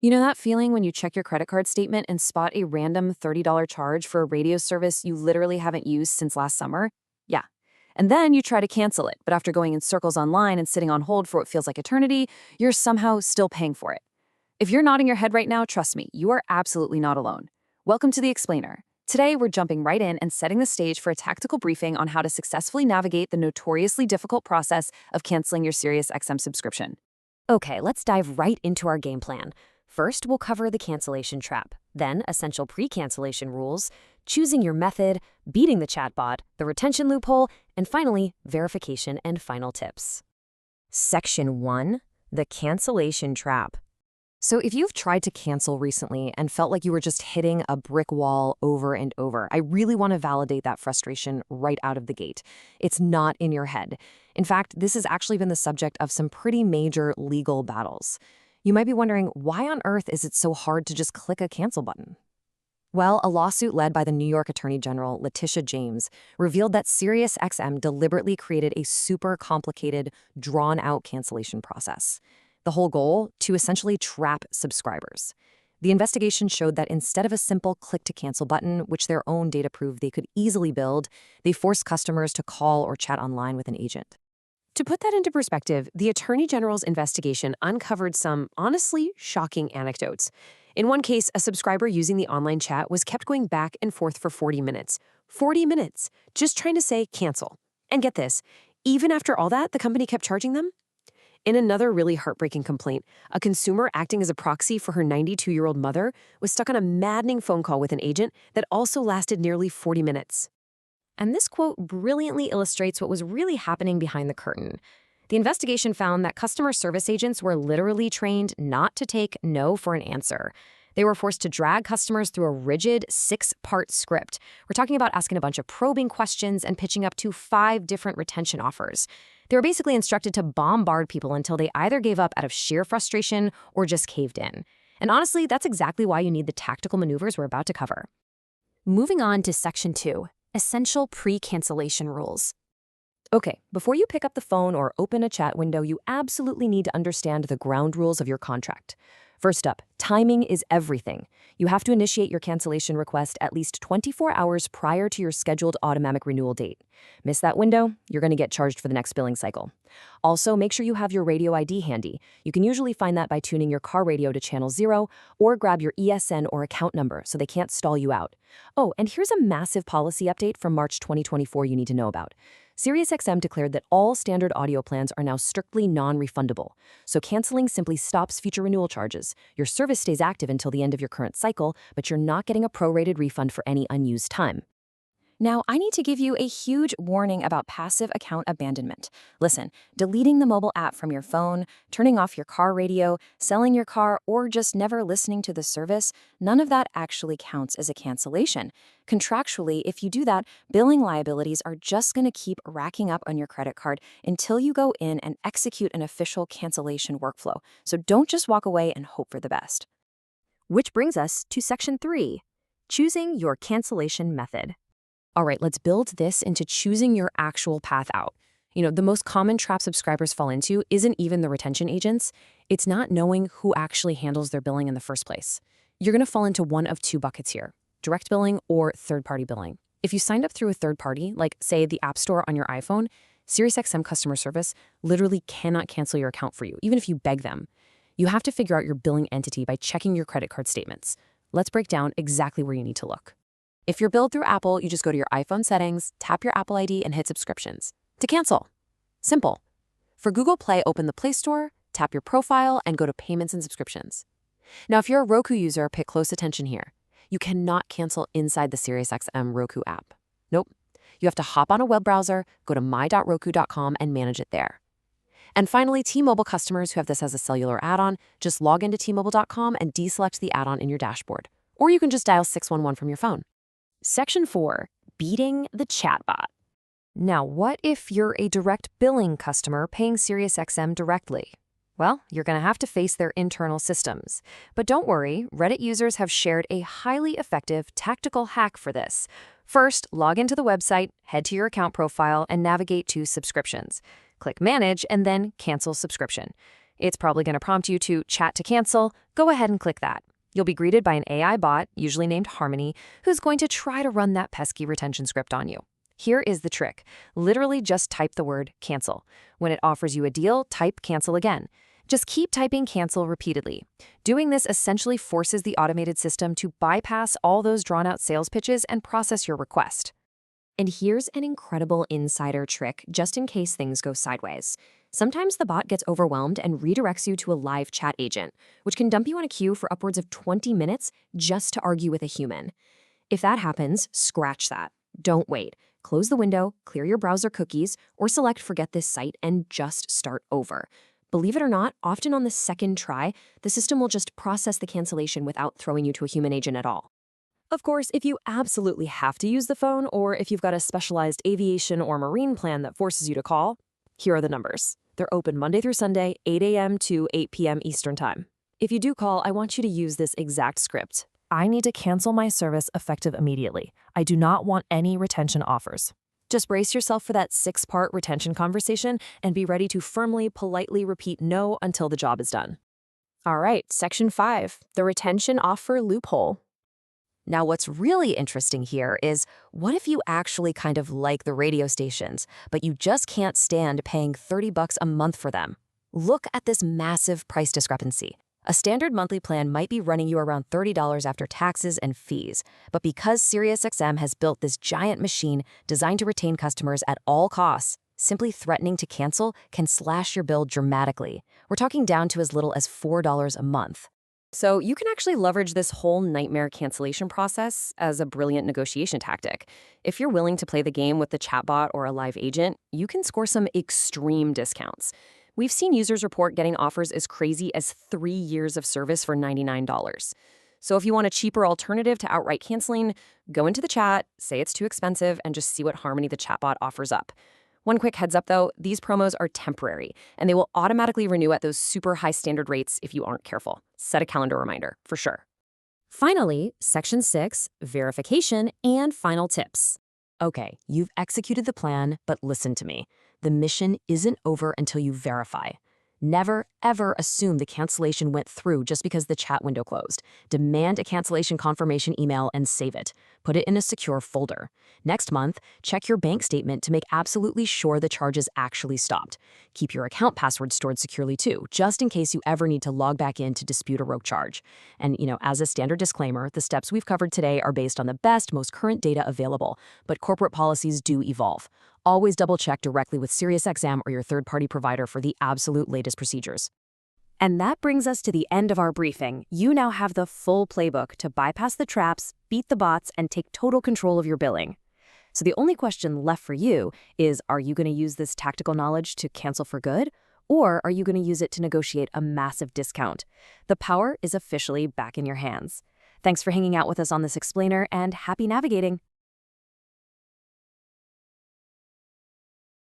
You know that feeling when you check your credit card statement and spot a random $30 charge for a radio service you literally haven't used since last summer? Yeah. And then you try to cancel it, but after going in circles online and sitting on hold for what feels like eternity, you're somehow still paying for it. If you're nodding your head right now, trust me, you are absolutely not alone. Welcome to The Explainer. Today, we're jumping right in and setting the stage for a tactical briefing on how to successfully navigate the notoriously difficult process of canceling your SiriusXM subscription. Okay, let's dive right into our game plan. First, we'll cover the cancellation trap, then essential pre-cancellation rules, choosing your method, beating the chatbot, the retention loophole, and finally, verification and final tips. Section 1, the cancellation trap. So if you've tried to cancel recently and felt like you were just hitting a brick wall over and over, I really want to validate that frustration right out of the gate. It's not in your head. In fact, this has actually been the subject of some pretty major legal battles. You might be wondering, why on earth is it so hard to just click a cancel button? Well, a lawsuit led by the New York Attorney General, Letitia James, revealed that SiriusXM deliberately created a super complicated, drawn-out cancellation process. The whole goal? To essentially trap subscribers. The investigation showed that instead of a simple click-to-cancel button, which their own data proved they could easily build, they forced customers to call or chat online with an agent. To put that into perspective, the Attorney General's investigation uncovered some, honestly, shocking anecdotes. In one case, a subscriber using the online chat was kept going back and forth for 40 minutes. 40 minutes, just trying to say cancel. And get this, even after all that, the company kept charging them? In another really heartbreaking complaint, a consumer acting as a proxy for her 92-year-old mother was stuck on a maddening phone call with an agent that also lasted nearly 40 minutes. And this quote brilliantly illustrates what was really happening behind the curtain. The investigation found that customer service agents were literally trained not to take no for an answer. They were forced to drag customers through a rigid 6-part script. We're talking about asking a bunch of probing questions and pitching up to 5 different retention offers. They were basically instructed to bombard people until they either gave up out of sheer frustration or just caved in. And honestly, that's exactly why you need the tactical maneuvers we're about to cover. Moving on to Section 2. Essential pre-cancellation rules. Okay, before you pick up the phone or open a chat window, you absolutely need to understand the ground rules of your contract. First up, timing is everything. You have to initiate your cancellation request at least 24 hours prior to your scheduled automatic renewal date. Miss that window, you're going to get charged for the next billing cycle. Also, make sure you have your radio ID handy. You can usually find that by tuning your car radio to channel 0 or grab your ESN or account number so they can't stall you out. Oh, and here's a massive policy update from March 2024 you need to know about. SiriusXM declared that all standard audio plans are now strictly non-refundable, so canceling simply stops future renewal charges. Your service stays active until the end of your current cycle, but you're not getting a prorated refund for any unused time. Now, I need to give you a huge warning about passive account abandonment. Listen, deleting the mobile app from your phone, turning off your car radio, selling your car, or just never listening to the service, none of that actually counts as a cancellation. Contractually, if you do that, billing liabilities are just going to keep racking up on your credit card until you go in and execute an official cancellation workflow. So don't just walk away and hope for the best. Which brings us to Section 3, choosing your cancellation method. All right, let's build this into choosing your actual path out. The most common trap subscribers fall into isn't even the retention agents. It's not knowing who actually handles their billing in the first place. You're going to fall into one of 2 buckets here, direct billing or third-party billing. If you signed up through a third party, like, say, the App Store on your iPhone, SiriusXM customer service literally cannot cancel your account for you, even if you beg them. You have to figure out your billing entity by checking your credit card statements. Let's break down exactly where you need to look. If you're billed through Apple, you just go to your iPhone settings, tap your Apple ID, and hit subscriptions. To cancel. Simple. For Google Play, open the Play Store, tap your profile, and go to Payments and Subscriptions. Now, if you're a Roku user, pay close attention here. You cannot cancel inside the SiriusXM Roku app. Nope. You have to hop on a web browser, go to my.roku.com, and manage it there. And finally, T-Mobile customers who have this as a cellular add-on, just log into T-Mobile.com and deselect the add-on in your dashboard. Or you can just dial 611 from your phone. Section 4, beating the chatbot. Now, what if you're a direct billing customer paying SiriusXM directly? Well, you're going to have to face their internal systems. But don't worry, Reddit users have shared a highly effective tactical hack for this. First, log into the website, head to your account profile, and navigate to Subscriptions. Click Manage, and then Cancel Subscription. It's probably going to prompt you to chat to cancel. Go ahead and click that. You'll be greeted by an AI bot, usually named Harmony, who's going to try to run that pesky retention script on you. Here is the trick. Literally just type the word cancel. When it offers you a deal, type cancel again. Just keep typing cancel repeatedly. Doing this essentially forces the automated system to bypass all those drawn-out sales pitches and process your request. And here's an incredible insider trick, just in case things go sideways. Sometimes the bot gets overwhelmed and redirects you to a live chat agent, which can dump you on a queue for upwards of 20 minutes just to argue with a human. If that happens, scratch that. Don't wait. Close the window, clear your browser cookies, or select forget this site and just start over. Believe it or not, often on the second try, the system will just process the cancellation without throwing you to a human agent at all. Of course, if you absolutely have to use the phone, or if you've got a specialized aviation or marine plan that forces you to call, here are the numbers. They're open Monday through Sunday, 8 a.m. to 8 p.m. Eastern Time. If you do call, I want you to use this exact script. I need to cancel my service effective immediately. I do not want any retention offers. Just brace yourself for that 6-part retention conversation and be ready to firmly, politely repeat no until the job is done. All right, Section 5, the retention offer loophole. Now, what's really interesting here is, what if you actually kind of like the radio stations, but you just can't stand paying $30 a month for them? Look at this massive price discrepancy. A standard monthly plan might be running you around $30 after taxes and fees, but because SiriusXM has built this giant machine designed to retain customers at all costs, simply threatening to cancel can slash your bill dramatically. We're talking down to as little as $4 a month. So you can actually leverage this whole nightmare cancellation process as a brilliant negotiation tactic. If you're willing to play the game with the chatbot or a live agent, you can score some extreme discounts. We've seen users report getting offers as crazy as 3 years of service for $99. So if you want a cheaper alternative to outright canceling, go into the chat, say it's too expensive, and just see what Harmony the chatbot offers up. One quick heads up though, these promos are temporary, and they will automatically renew at those super high standard rates if you aren't careful. Set a calendar reminder, for sure. Finally, Section 6, verification and final tips. Okay, you've executed the plan, but listen to me. The mission isn't over until you verify. Never, ever assume the cancellation went through just because the chat window closed. Demand a cancellation confirmation email and save it. Put it in a secure folder. Next month, check your bank statement to make absolutely sure the charges actually stopped. Keep your account password stored securely too, just in case you ever need to log back in to dispute a rogue charge. And, as a standard disclaimer, the steps we've covered today are based on the best, most current data available, but corporate policies do evolve. Always double-check directly with SiriusXM or your third-party provider for the absolute latest procedures. And that brings us to the end of our briefing. You now have the full playbook to bypass the traps, beat the bots, and take total control of your billing. So the only question left for you is, are you going to use this tactical knowledge to cancel for good? Or are you going to use it to negotiate a massive discount? The power is officially back in your hands. Thanks for hanging out with us on this explainer, and happy navigating!